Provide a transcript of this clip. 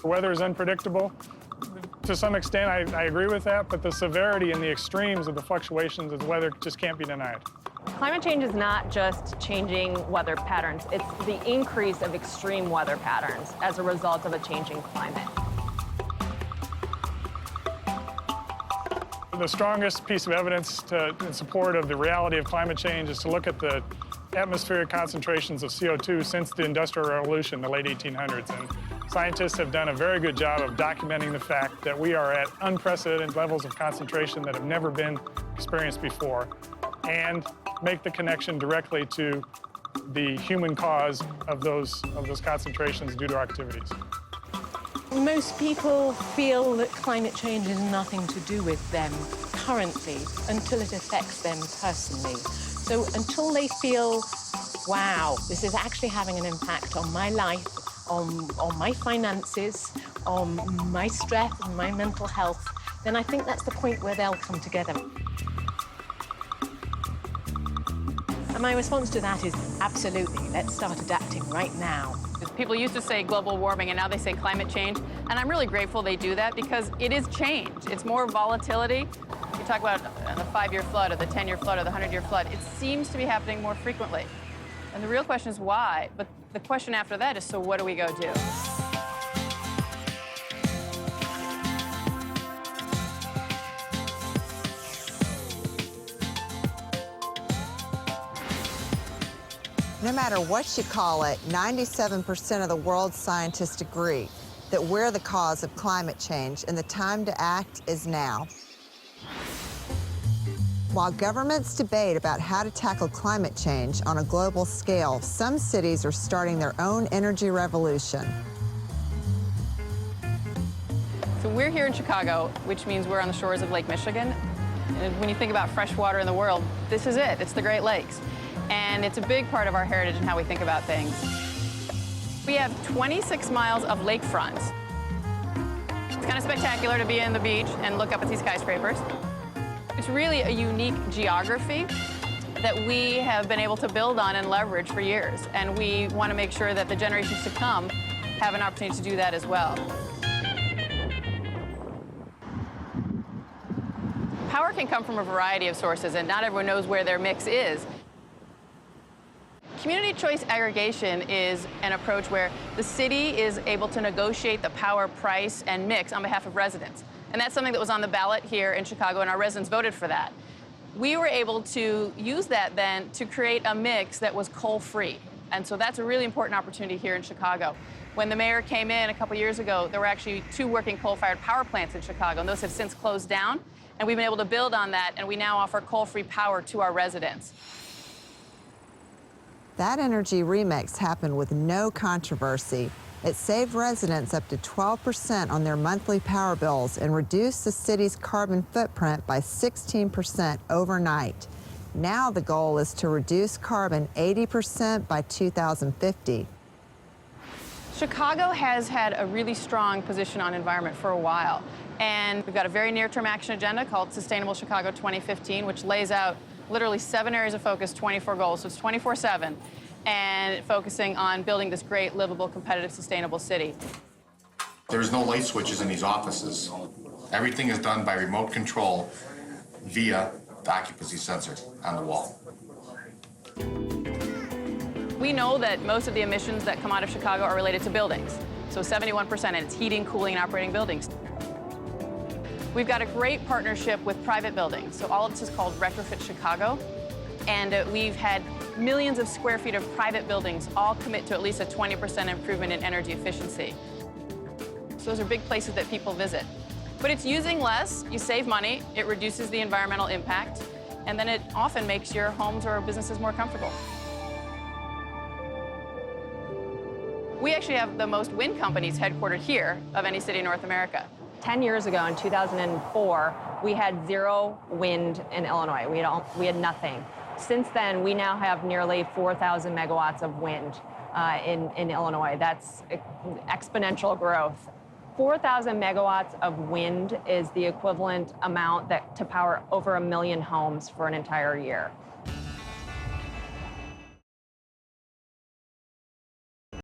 Weather is unpredictable. To some extent, I agree with that, but the severity and the extremes of the fluctuations of the weather just can't be denied. Climate change is not just changing weather patterns. It's the increase of extreme weather patterns as a result of a changing climate. The strongest piece of evidence in support of the reality of climate change is to look at the atmospheric concentrations of CO2 since the Industrial Revolution, the late 1800s. And scientists have done a very good job of documenting the fact that we are at unprecedented levels of concentration that have never been experienced before, and make the connection directly to the human cause of those concentrations due to our activities. Most people feel that climate change has nothing to do with them currently until it affects them personally. So until they feel, wow, this is actually having an impact on my life, on my finances, on my stress and my mental health, then I think that's the point where they'll come together. And my response to that is absolutely, let's start adapting right now. People used to say global warming, and now they say climate change. And I'm really grateful they do that because it is change. It's more volatility. You talk about the 5-year flood or the 10-year flood or the 100-year flood. It seems to be happening more frequently. And the real question is why. But the question after that is, so what do we go do? No matter what you call it, 97% of the world's scientists agree that we're the cause of climate change, and the time to act is now. While governments debate about how to tackle climate change on a global scale, some cities are starting their own energy revolution. So we're here in Chicago, which means we're on the shores of Lake Michigan. And when you think about fresh water in the world, this is it. It's the Great Lakes. And it's a big part of our heritage and how we think about things. We have 26 miles of lakefront. It's kind of spectacular to be in the beach and look up at these skyscrapers. It's really a unique geography that we have been able to build on and leverage for years. And we want to make sure that the generations to come have an opportunity to do that as well. Power can come from a variety of sources, and not everyone knows where their mix is. Community choice aggregation is an approach where the city is able to negotiate the power price and mix on behalf of residents. And that's something that was on the ballot here in Chicago, and our residents voted for that. We were able to use that then to create a mix that was coal-free. And so that's a really important opportunity here in Chicago. When the mayor came in a couple years ago, there were actually 2 working coal-fired power plants in Chicago, and those have since closed down. And we've been able to build on that, and we now offer coal-free power to our residents. That energy remix happened with no controversy. It saved residents up to 12% on their monthly power bills and reduced the city's carbon footprint by 16% overnight. Now the goal is to reduce carbon 80% by 2050. Chicago has had a really strong position on environment for a while. And we've got a very near-term action agenda called Sustainable Chicago 2015, which lays out literally 7 areas of focus, 24 goals, so it's 24/7, and focusing on building this great, livable, competitive, sustainable city. There's no light switches in these offices. Everything is done by remote control via the occupancy sensor on the wall. We know that most of the emissions that come out of Chicago are related to buildings, so 71%, and it's heating, cooling, and operating buildings. We've got a great partnership with private buildings. So all of this is called Retrofit Chicago. And we've had millions of square feet of private buildings all commit to at least a 20% improvement in energy efficiency. So those are big places that people visit. But it's using less, you save money, it reduces the environmental impact, and then it often makes your homes or businesses more comfortable. We actually have the most wind companies headquartered here of any city in North America. 10 years ago, in 2004, we had 0 wind in Illinois. We had nothing. Since then, we now have nearly 4,000 megawatts of wind in Illinois. That's exponential growth. 4,000 megawatts of wind is the equivalent amount to power over 1 million homes for an entire year.